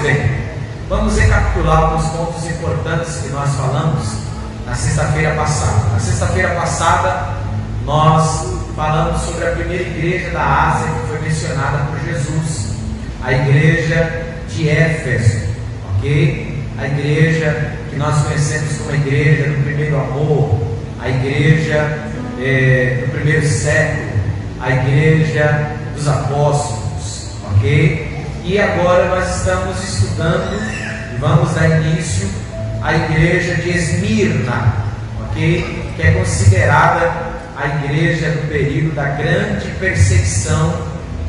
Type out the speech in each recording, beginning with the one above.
bem, vamos recapitular alguns pontos importantes que nós falamos na sexta-feira passada. Na sexta-feira passada, nós falamos sobre a primeira igreja da Ásia que foi mencionada por Jesus, a igreja de Éfeso, ok? A igreja que nós conhecemos como a igreja do primeiro amor, a igreja do primeiro século, a igreja dos apóstolos, ok? E agora nós estamos estudando e vamos dar início à igreja de Esmirna, ok? Que é considerada a igreja do período da grande perseguição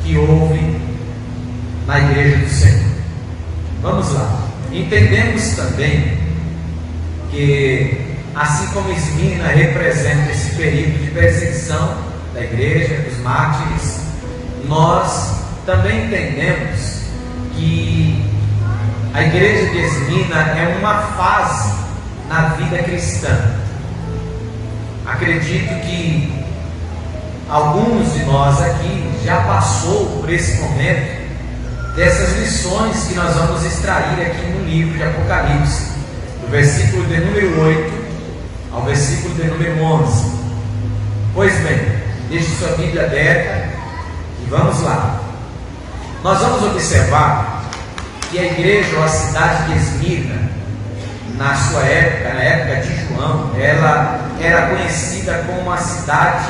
que houve na igreja do Senhor. Vamos lá. Entendemos também que, assim como Esmirna representa esse período de perseguição da igreja, dos mártires, nós também entendemos que a igreja de Esmirna é uma fase na vida cristã. Acredito que alguns de nós aqui já passou por esse momento dessas lições que nós vamos extrair aqui no livro de Apocalipse, do versículo de número 8 ao versículo de número 11. Pois bem, deixe sua Bíblia aberta e vamos lá. Nós vamos observar que a igreja ou a cidade de Esmirna, na sua época, na época de João, ela era conhecida como a cidade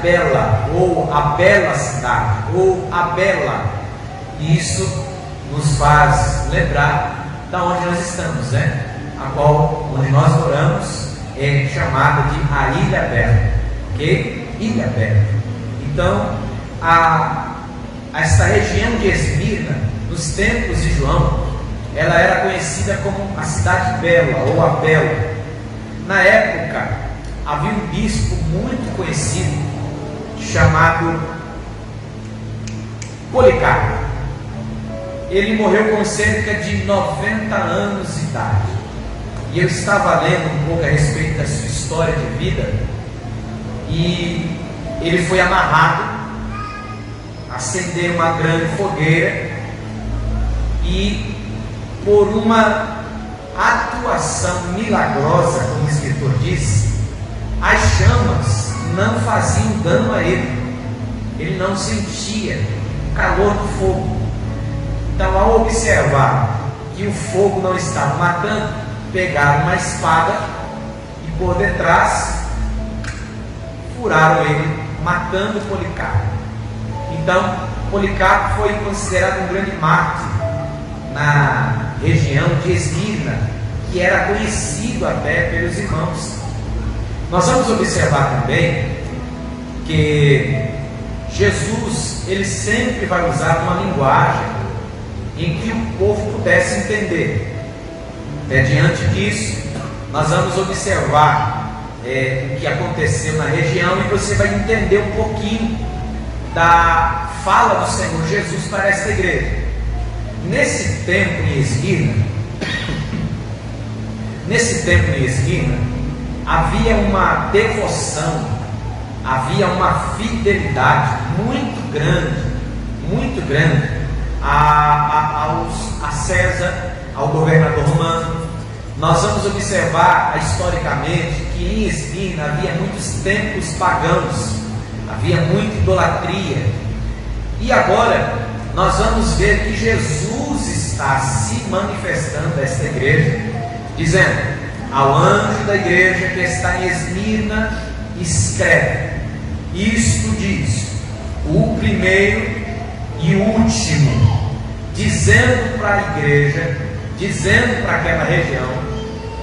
bela, ou a bela cidade, ou a bela. E isso nos faz lembrar da onde nós estamos, né? Onde nós moramos é chamada de a Ilha Bela, ok? Ilha Bela. Então, esta região de Esmirna, nos tempos de João, ela era conhecida como a cidade bela, ou a bela. Na época, havia um bispo muito conhecido, chamado Policarpo. Ele morreu com cerca de 90 anos de idade. E eu estava lendo um pouco a respeito da sua história de vida, e ele foi amarrado, acendeu uma grande fogueira, e por uma atuação milagrosa, como o escritor diz, as chamas não faziam dano a ele. Ele não sentia o calor do fogo. Então, ao observar que o fogo não estava matando, pegaram uma espada e por detrás furaram ele, matando Policarpo. Então, Policarpo foi considerado um grande mártir na região de Esmirna, que era conhecido até pelos irmãos. Nós vamos observar também que Jesus, ele sempre vai usar uma linguagem em que o povo pudesse entender. Até diante disso, nós vamos observar o que aconteceu na região, e você vai entender um pouquinho da fala do Senhor Jesus para esta igreja. Nesse tempo em Esmirna, havia uma devoção, havia uma fidelidade muito grande a César, ao governador romano. Nós vamos observar historicamente que em Esmirna havia muitos templos pagãos, havia muita idolatria. E agora nós vamos ver que Jesus está se manifestando a esta igreja, dizendo: ao anjo da igreja que está em Esmirna, escreve: isto diz o primeiro e o último, dizendo para a igreja, dizendo para aquela região,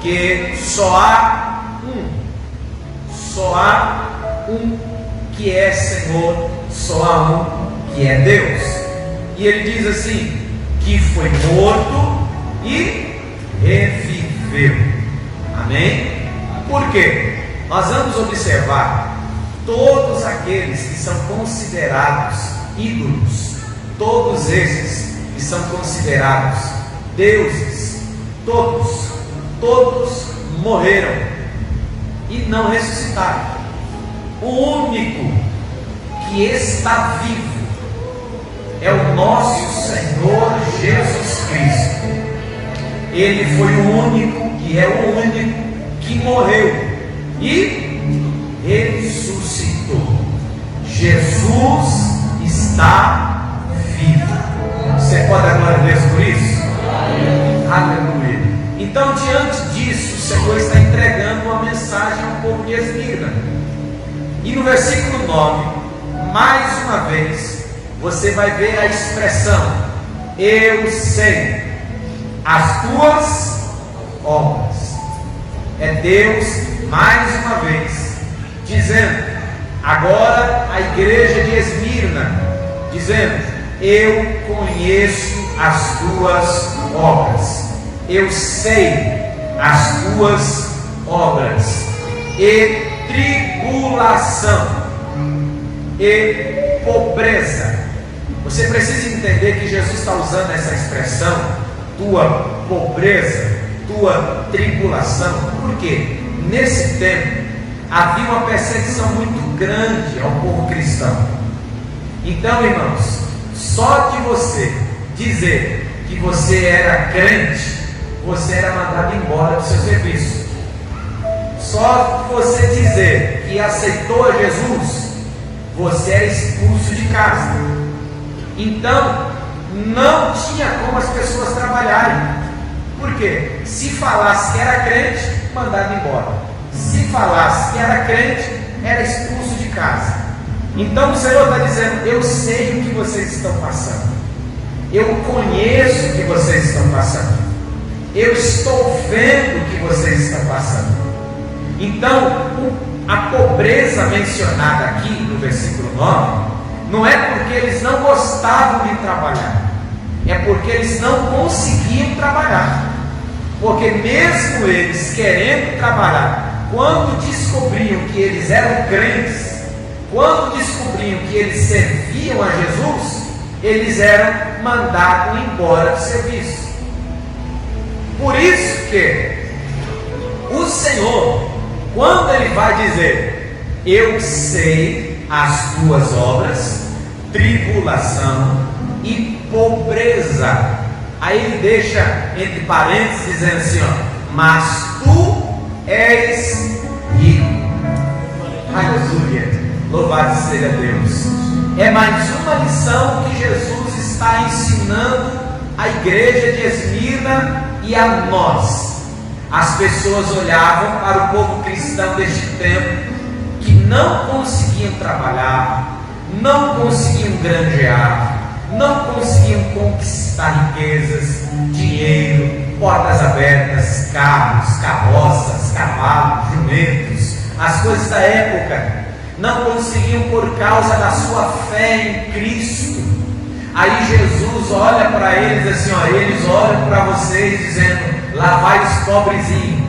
que só há um que é Senhor, só há um que é Deus. E ele diz assim: que foi morto e reviveu. Amém? Por quê? Nós vamos observar todos aqueles que são considerados ídolos, todos esses que são considerados deuses, todos morreram e não ressuscitaram. O único que está vivo é o nosso Senhor Jesus Cristo. Ele foi o único, e é o único, que morreu e ressuscitou. Jesus está vivo. Você pode dar glória a Deus por isso? Aleluia. Então, diante disso, o Senhor está entregando uma mensagem ao povo de Esmirna. E no versículo 9, mais uma vez, você vai ver a expressão: eu sei as tuas obras. É Deus, mais uma vez, dizendo, agora a igreja de Esmirna, dizendo: eu conheço as tuas obras, eu sei as tuas obras, e tribulação, e pobreza. Você precisa entender que Jesus está usando essa expressão, tua pobreza, tua tribulação, porque nesse tempo havia uma perseguição muito grande ao povo cristão. Então, irmãos, só de você dizer que você era crente, você era mandado embora do seu serviço. Só de você dizer que aceitou a Jesus, você era expulso de casa. Então, não tinha como as pessoas trabalharem. Por quê? Se falasse que era crente, mandado embora. Se falasse que era crente, era expulso de casa. Então o Senhor está dizendo: eu sei o que vocês estão passando, eu conheço o que vocês estão passando, eu estou vendo o que vocês estão passando. Então, a pobreza mencionada aqui no versículo 9, não é porque eles não gostavam de trabalhar, é porque eles não conseguiam trabalhar. Porque mesmo eles querendo trabalhar, quando descobriam que eles eram crentes, quando descobriam que eles serviam a Jesus, eles eram mandados embora do serviço. Por isso que o Senhor, quando Ele vai dizer: eu sei as tuas obras, tribulação e pobreza, aí Ele deixa entre parênteses dizendo assim, mas tu és rico. Aleluia, louvado seja Deus. É mais uma lição que Jesus está ensinando à igreja de Esmirna e a nós. As pessoas olhavam para o povo cristão deste tempo, que não conseguiam trabalhar, não conseguiam granjear, não conseguiam conquistar riquezas, dinheiro, portas abertas, carros, carroças, cavalos, jumentos, as coisas da época. Não conseguiam por causa da sua fé em Cristo. Aí Jesus olha para eles assim, eles olham para vocês dizendo: lá vai os pobrezinhos,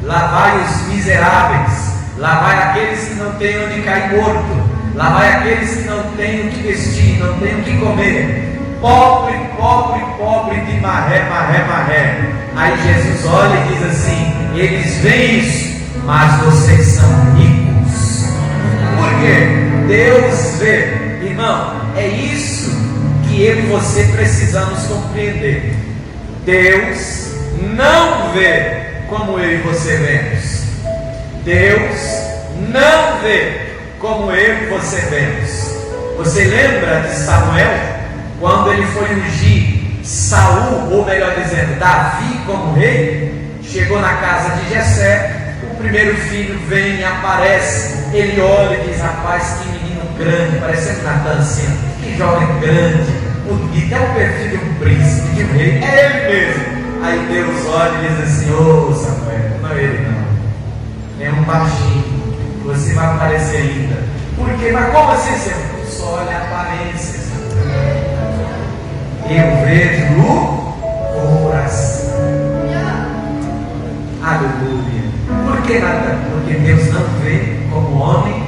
lá vai os miseráveis, lá vai aqueles que não têm onde cair morto, lá vai aqueles que não têm o que vestir, não têm o que comer. Pobre, pobre, pobre de maré, maré, maré. Aí Jesus olha e diz assim: eles veem isso, mas vocês são ricos. Por quê? Deus vê. Irmão, é isso que eu e você precisamos compreender. Deus não vê como eu e você vemos. Deus não vê como eu e você vemos. Você lembra de Samuel, quando ele foi ungir Saul, ou melhor dizendo, Davi como rei? Chegou na casa de Jessé, o primeiro filho vem e aparece. Ele olha e diz: rapaz, que menino grande, parecendo Natan assim, que jovem grande, bonito, é o perfil de um príncipe, de um rei, é ele mesmo. Aí Deus olha e diz assim: ô Samuel, não é ele não, é um baixinho, você vai aparecer ainda. Por quê? Mas como assim, Senhor? Só olha a aparência, eu vejo o coração. Aleluia. Por que nada? Porque Deus não vê como o homem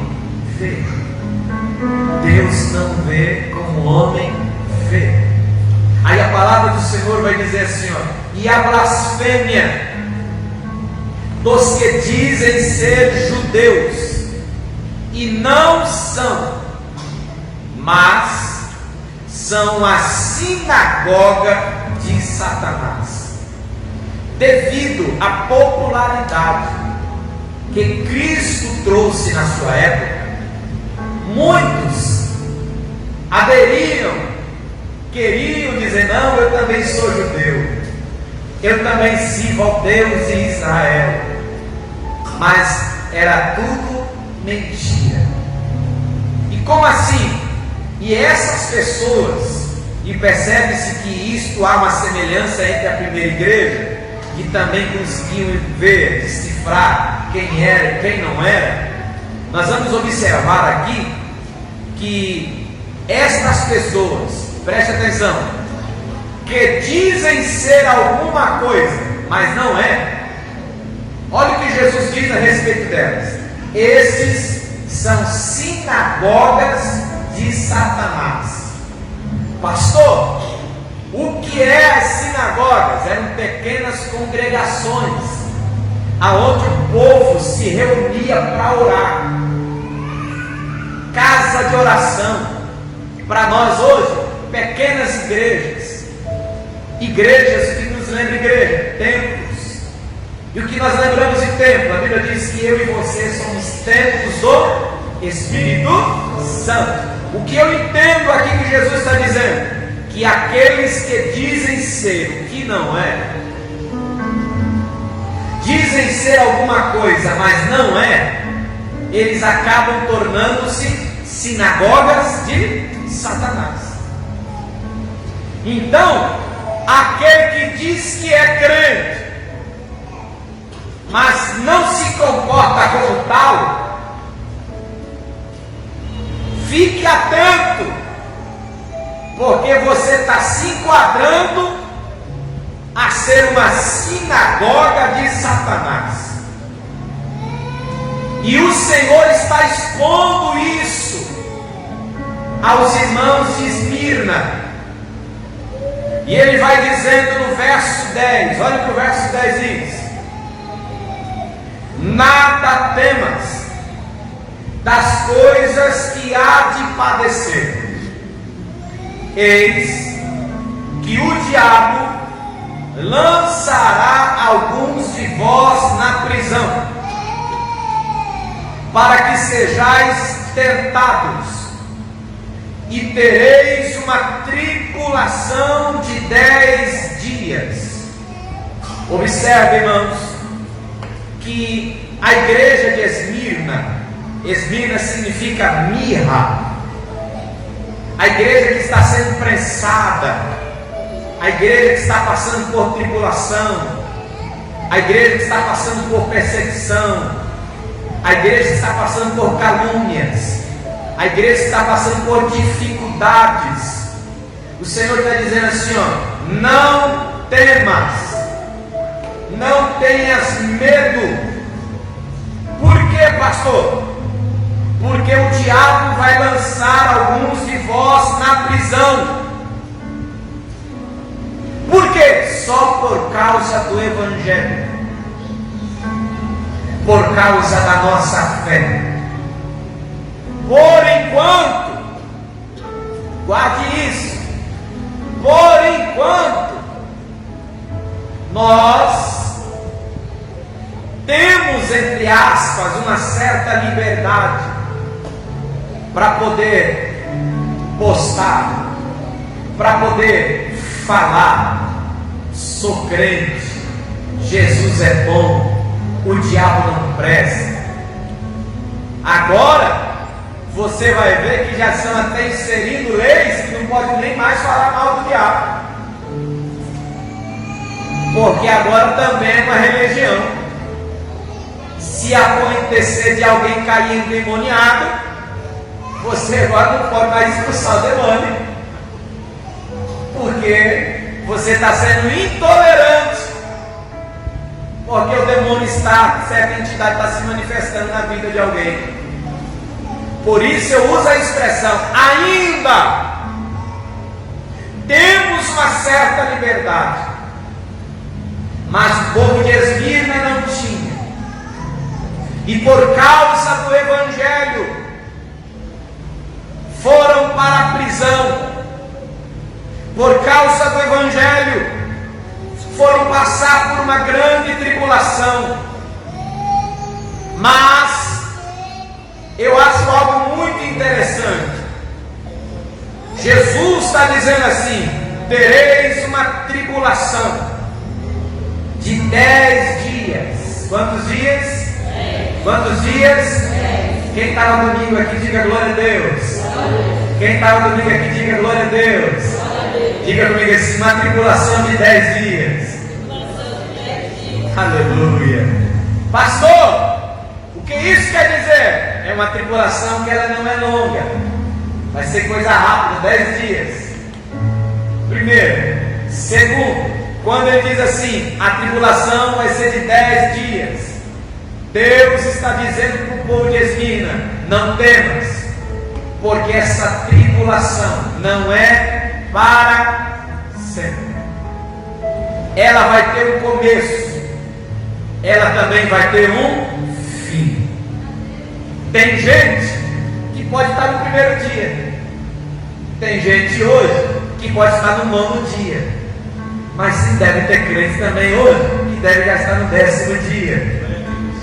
vê. Deus não vê como o homem vê. Aí a palavra do Senhor vai dizer assim, e a blasfêmia dos que dizem ser judeus e não são, mas são a sinagoga de Satanás. Devido à popularidade que Cristo trouxe na sua época, muitos aderiram, queriam dizer: não, eu também sou judeu, eu também sirvo ao Deus de Israel. Mas era tudo mentira. E como assim? E essas pessoas, e percebe-se que isto há uma semelhança entre a primeira igreja, que também conseguiam ver, decifrar quem era e quem não era. Nós vamos observar aqui que estas pessoas, preste atenção, que dizem ser alguma coisa, mas não é. Olha o que Jesus diz a respeito delas: esses são sinagogas de Satanás. Pastor, o que é as sinagogas? Eram pequenas congregações, aonde o povo se reunia para orar, casa de oração. Para nós hoje, pequenas igrejas, igrejas que nos lembram igreja, templos. E o que nós lembramos de templo? A Bíblia diz que eu e você somos templos do Espírito Santo. O que eu entendo aqui que Jesus está dizendo? Que aqueles que dizem ser o que não é, dizem ser alguma coisa, mas não é, eles acabam tornando-se sinagogas de Satanás. Então, aquele que diz que é crente, mas não se comporta como tal, fique atento, porque você está se enquadrando a ser uma sinagoga de Satanás. E o Senhor está expondo isso aos irmãos de Esmirna. E Ele vai dizendo no verso 10, olha o que o verso 10 diz: nada temas das coisas que há de padecer. Eis que o diabo lançará alguns de vós na prisão, para que sejais tentados, e tereis uma tribulação de 10 dias. Observe, irmãos, que a igreja de Esmirna significa mirra, a igreja que está sendo prensada, a igreja que está passando por tribulação, a igreja que está passando por perseguição, a igreja que está passando por calúnias, a igreja que está passando por dificuldades. O Senhor está dizendo assim, ó: não temas, não tenhas medo. Por quê, pastor? Porque o diabo vai lançar alguns de vós na prisão. Por quê? Só por causa do Evangelho, por causa da nossa fé. Por enquanto, guarde isso, por enquanto, nós temos, entre aspas, uma certa liberdade para poder postar, para poder falar: sou crente, Jesus é bom, o diabo não presta. Agora você vai ver que já estão até inserindo leis que não pode nem mais falar mal do diabo, porque agora também é uma religião. Se acontecer de alguém cair endemoniado, você agora não pode mais expulsar o demônio, porque você está sendo intolerante, porque o demônio está, certa entidade está se manifestando na vida de alguém. Por isso eu uso a expressão: ainda temos uma certa liberdade. Mas o povo de Esmirna não tinha, e por causa do Evangelho foram para a prisão. por causa do Evangelho, foram passar por uma grande tribulação. Mas eu acho algo muito interessante. Jesus está dizendo assim: tereis uma tribulação de 10 dias. Quantos dias? 10. Quantos dias? 10. Quem está no domingo aqui, diga glória a Deus. Quem está no domingo aqui, diga glória a Deus. Diga comigo assim: uma tribulação de 10 dias. Aleluia. Pastor, o que isso quer dizer? É uma tribulação que ela não é longa. Vai ser coisa rápida, 10 dias. Primeiro. Segundo, quando ele diz assim, a tribulação vai ser de 10 dias, Deus está dizendo para o povo de Esmirna: não temas, porque essa tribulação não é para sempre. Ela vai ter um começo, ela também vai ter um fim. Tem gente que pode estar no primeiro dia, tem gente hoje que pode estar no 9º dia, mas sim deve ter crente também hoje que deve já estar no 10º dia.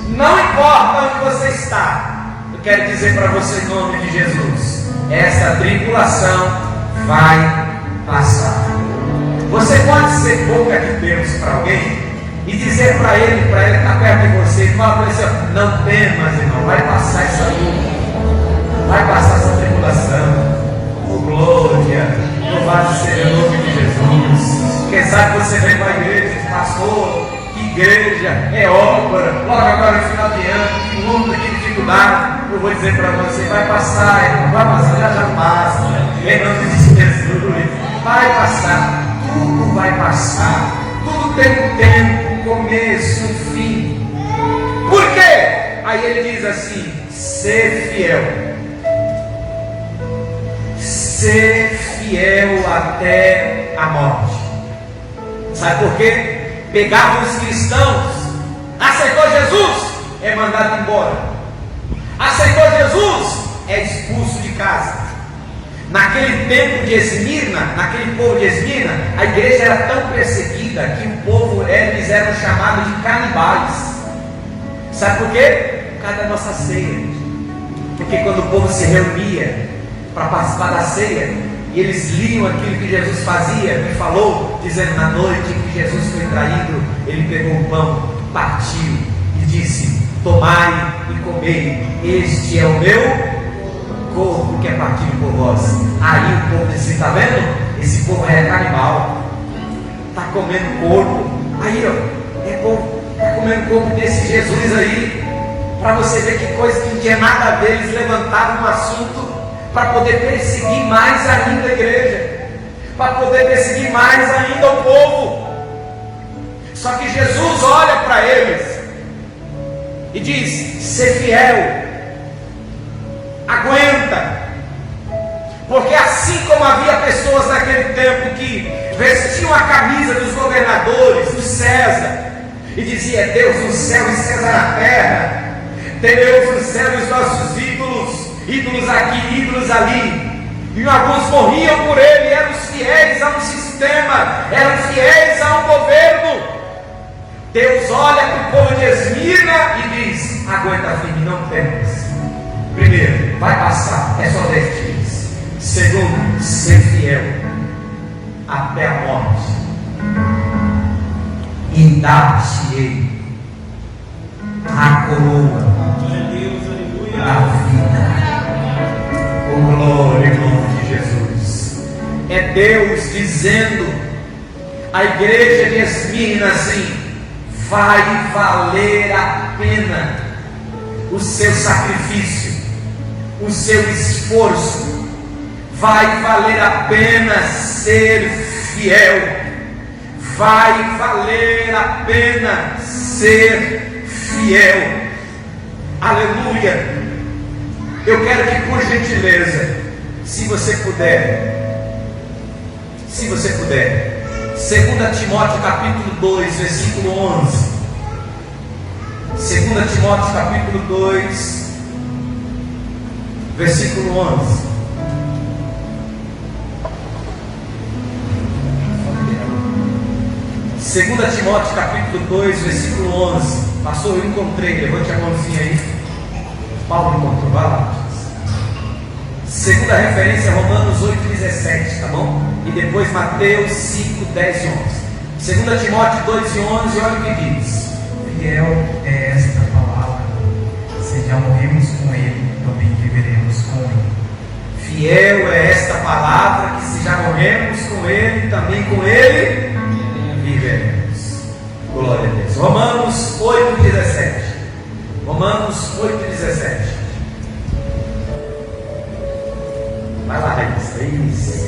Não importa onde você está, eu quero dizer para você em nome de Jesus: essa tribulação vai passar. Você pode ser boca de Deus para alguém e dizer para ele estar perto de você, e falar para ele assim: não temas, irmão, vai passar essa luta, vai passar essa tribulação. Oh, glória, louvado seja o nome de Jesus. Quem sabe você vem para a igreja e diz: pastor, que igreja é obra, logo agora no final de ano, que luta, que dificuldade. Eu vou dizer para você: vai passar, irmão, vai passar, já passa, em nome de Jesus, vai passar, tudo vai passar, tudo tem um tempo, um começo, um fim. Por quê? Aí ele diz assim: ser fiel. Ser fiel até a morte. Sabe por quê? Pegavam os cristãos, aceitou Jesus, é mandado embora. Aceitou Jesus, é expulso de casa. Naquele tempo de Esmirna, naquele povo de Esmirna, a igreja era tão perseguida que o povo, eles eram chamados de canibais. Sabe por quê? Por causa da nossa ceia. Porque quando o povo se reunia para participar da ceia, e eles liam aquilo que Jesus fazia e falou, dizendo: na noite em que Jesus foi traído, ele pegou o pão, partiu e disse: tomai e comei, este é o meu corpo que é partido por vós. Aí o povo disse: está vendo? Esse povo é canibal, está comendo corpo. Aí ó, é povo, está comendo corpo desse Jesus aí. Para você ver que coisa que não tinha nada a ver, eles levantavam um assunto para poder perseguir mais ainda a igreja, para poder perseguir mais ainda o povo. Só que Jesus olha para eles e diz: ser fiel, aguenta, porque assim como havia pessoas naquele tempo que vestiam a camisa dos governadores, do César, e dizia: é Deus no céu e César na terra, Deus no céu e os nossos ídolos, ídolos aqui, ídolos ali, e alguns morriam por ele, eram fiéis a um sistema, eram fiéis a um governo. Deus olha para o povo de Esmirna e diz: aguenta firme, não temas. Primeiro, vai passar, é só 10 dias. Segundo, ser fiel até a morte, e dar-te-ei a coroa da vida. Oh, glória em nome de Jesus. É Deus dizendo à igreja de Esmirna assim: vai valer a pena o seu sacrifício, o seu esforço, vai valer a pena ser fiel, vai valer a pena ser fiel. Aleluia. Eu quero que, por gentileza, se você puder, 2 Timóteo capítulo 2, versículo 11. 2 Timóteo capítulo 2, versículo 11. 2 Timóteo capítulo 2, versículo 11. Pastor, eu encontrei, levante a mãozinha aí. Paulo encontrou, vai lá. Segunda referência, Romanos 8,17, tá bom? E depois Mateus 5, 10 e 11. 2 Timóteo 2 e 11, olha o que diz. Fiel é esta palavra, se já morremos com ele, também viveremos com ele. Fiel é esta palavra, que se já morremos com ele, também com ele viveremos. Glória a Deus. Romanos 8,17. Romanos 8,17. Vai lá, Raíssa. Isso.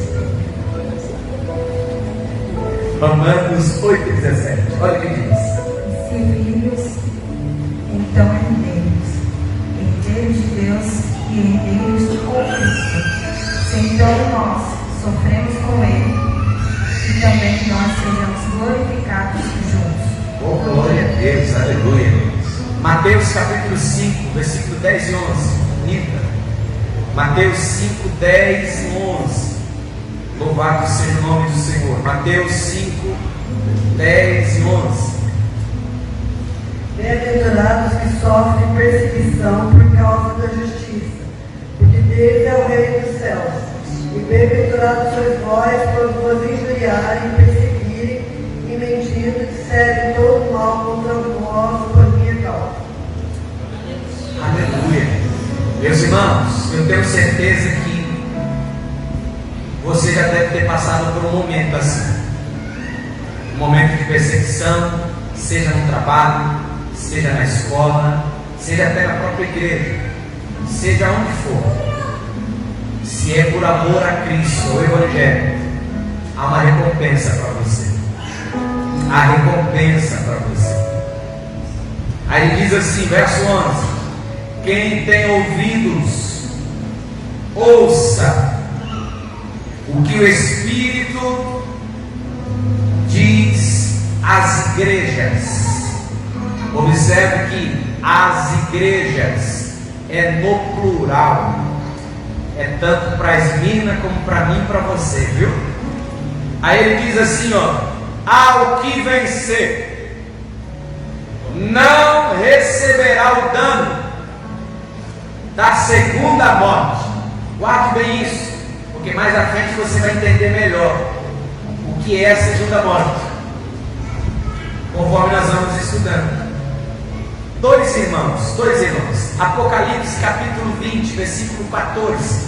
Romanos 8,17. Olha o que diz. Se filhos, então herdeiros, herdeiros de Deus e herdeiros com Cristo. Se então nós sofremos com Ele, e também nós sejamos glorificados juntos. Oh, glória a Deus, aleluia. Mateus capítulo 5, versículo 10 e 11. Rita. Mateus 5, 10 e 11. Louvado seja o nome do Senhor. Mateus 5, 10 e 11. Bem-aventurados que sofrem perseguição por causa da justiça, porque deles é o reino dos céus. E bem-aventurados sois vós quando vos injuriarem, perseguirem e mentindo, disserem todo mal contra vós por minha causa. Aleluia. Meus irmãos, eu tenho certeza que você já deve ter passado por um momento assim. Um momento de perseguição, seja no trabalho, seja na escola, seja até na própria igreja, seja onde for. Se é por amor a Cristo, o Evangelho, há uma recompensa para você. Há recompensa para você. Aí ele diz assim, verso 11: quem tem ouvidos, ouça o que o Espírito diz às igrejas. Observe que as igrejas é no plural, é tanto para a Esmirna como para mim e para você, viu? Aí ele diz assim, ó: ao que vencer, não receberá o dano da segunda morte. Guarde bem isso, porque mais à frente você vai entender melhor o que é a segunda morte, conforme nós vamos estudando. Dois irmãos. Apocalipse capítulo 20, versículo 14.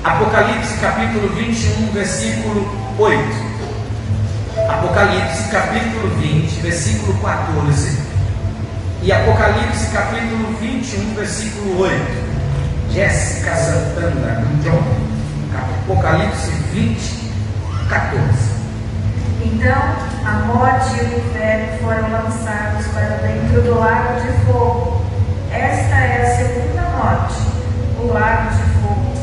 Apocalipse capítulo 21, versículo 8. Apocalipse capítulo 20, versículo 14. E Apocalipse capítulo 21, versículo 8. Jéssica Santana, John. Apocalipse 20, 14. Então a morte e o inferno foram lançados para dentro do lago de fogo. Esta é a segunda morte, o lago de fogo.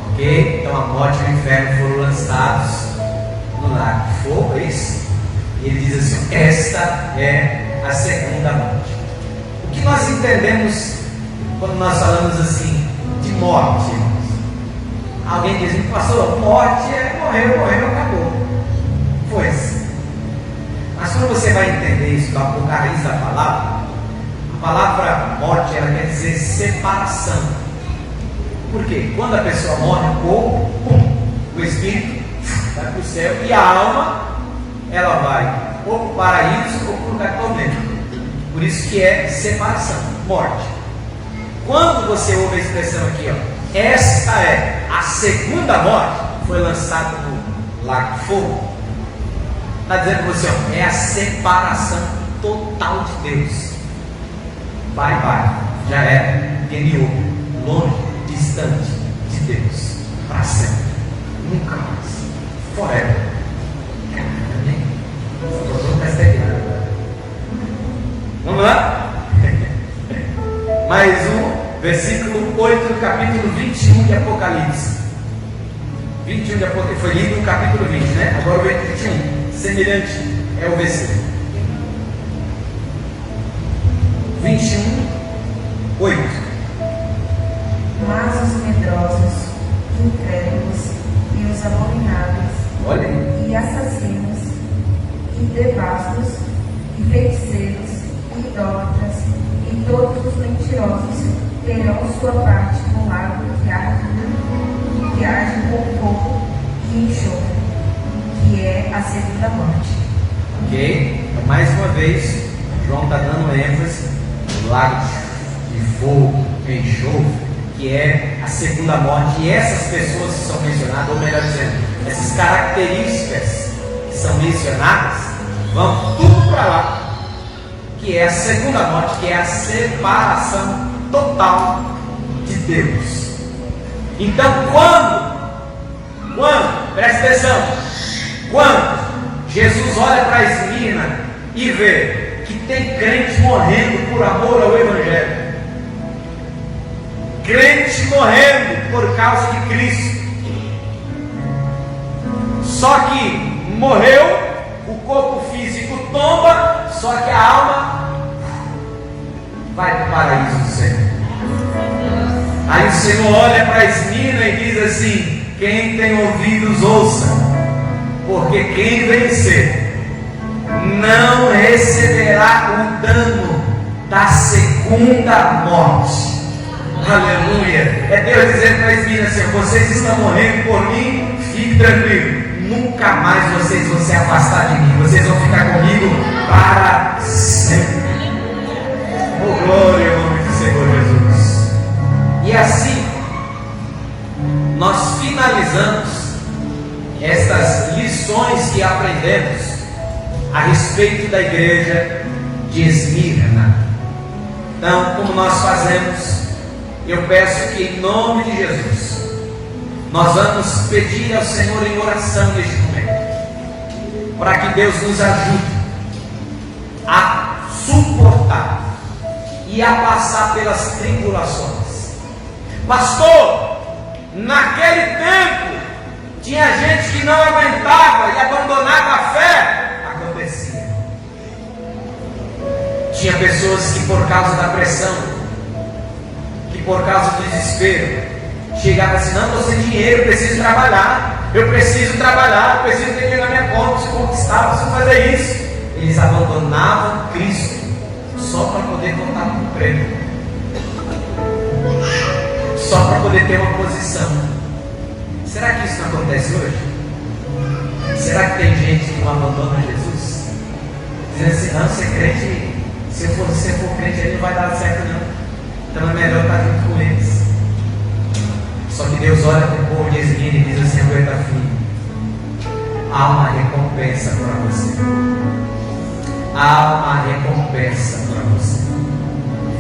Ok? Então a morte e o inferno foram lançados no lago de fogo, é isso? E ele diz assim: esta é a segunda morte. O que nós entendemos quando nós falamos assim de morte? Alguém diz: pastor, morte é morreu, acabou. Foi-se. Mas quando você vai entender isso da raiz da palavra, a palavra morte, ela quer dizer separação. Por quê? Quando a pessoa morre, o espírito vai para o céu e a alma, ela vai ou para o paraíso ou para o lugar de tormento. Por isso que é separação, morte. Quando você ouve a expressão aqui, ó, esta é a segunda morte, foi lançada no lago de fogo, está dizendo para você, ó, é a separação total de Deus. Vai, já é Geniô, longe, distante de Deus, para sempre, nunca mais, forever. Amém? Vamos lá? Mais um, versículo 8 do capítulo 21 de Apocalipse. 21 de Apocalipse, foi lido no capítulo 20, né? Agora o 21. Semelhante é o versículo 21, 8. Mas os medrosos, incrédulos e os abomináveis, Olha aí. e assassinos, e devassos, e feiticeiros, e idólatras, e todos os mentirosos terão sua parte no lago que arde com fogo e enxofre, que é a segunda morte. Ok? Então, mais uma vez, João está dando ênfase no lago de fogo, enxofre, que é a segunda morte. E essas pessoas que são mencionadas, ou melhor dizendo, essas características que são mencionadas, vão tudo para lá, que é a segunda morte, que é a separação total de Deus. Então, quando, presta atenção, quando Jesus olha para Esmirna e vê que tem crente morrendo por amor ao Evangelho, crente morrendo por causa de Cristo, só que morreu, o corpo físico tomba, só que a alma vai para o paraíso do Senhor. Aí o Senhor olha para Esmirna e diz assim: quem tem ouvidos ouça, porque quem vencer não receberá o dano da segunda morte. Aleluia! É Deus dizendo para Esmirna assim: vocês estão morrendo por mim, fique tranquilo, nunca mais vocês vão se afastar de mim, vocês vão ficar comigo para sempre. Oh, glória ao nome do Senhor Jesus. E assim nós finalizamos estas lições que aprendemos a respeito da igreja de Esmirna. Então, como nós fazemos, eu peço que em nome de Jesus nós vamos pedir ao Senhor em oração neste momento, para que Deus nos ajude a suportar e a passar pelas tribulações. Pastor, naquele tempo tinha gente que não aguentava e abandonava a fé. Acontecia. Tinha pessoas que, por causa da pressão, que por causa do desespero, chegavam assim: não, estou sem dinheiro, eu preciso trabalhar, eu preciso ter dinheiro na minha conta, preciso conquistar, preciso fazer isso. Eles abandonavam Cristo só para poder voltar para o prêmio, só para poder ter uma posição. Será que isso não acontece hoje? Será que tem gente que não abandona Jesus? Dizendo assim: não, ser crente, se eu for crente, aí não vai dar certo não, então é melhor estar junto com eles. Só que Deus olha para o povo de Esmirna e diz assim: aguenta firme, há uma recompensa para você, há uma recompensa para você.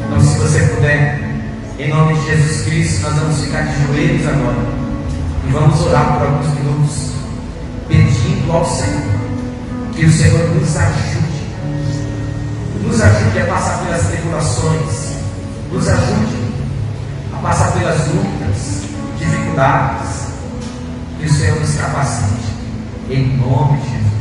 Então, se você puder, em nome de Jesus Cristo, nós vamos ficar de joelhos agora e vamos orar por alguns minutos, pedindo ao Senhor que o Senhor nos ajude a passar pelas tribulações, nos ajude a passar pelas lutas, dificuldades, que o Senhor nos capacite, em nome de Jesus.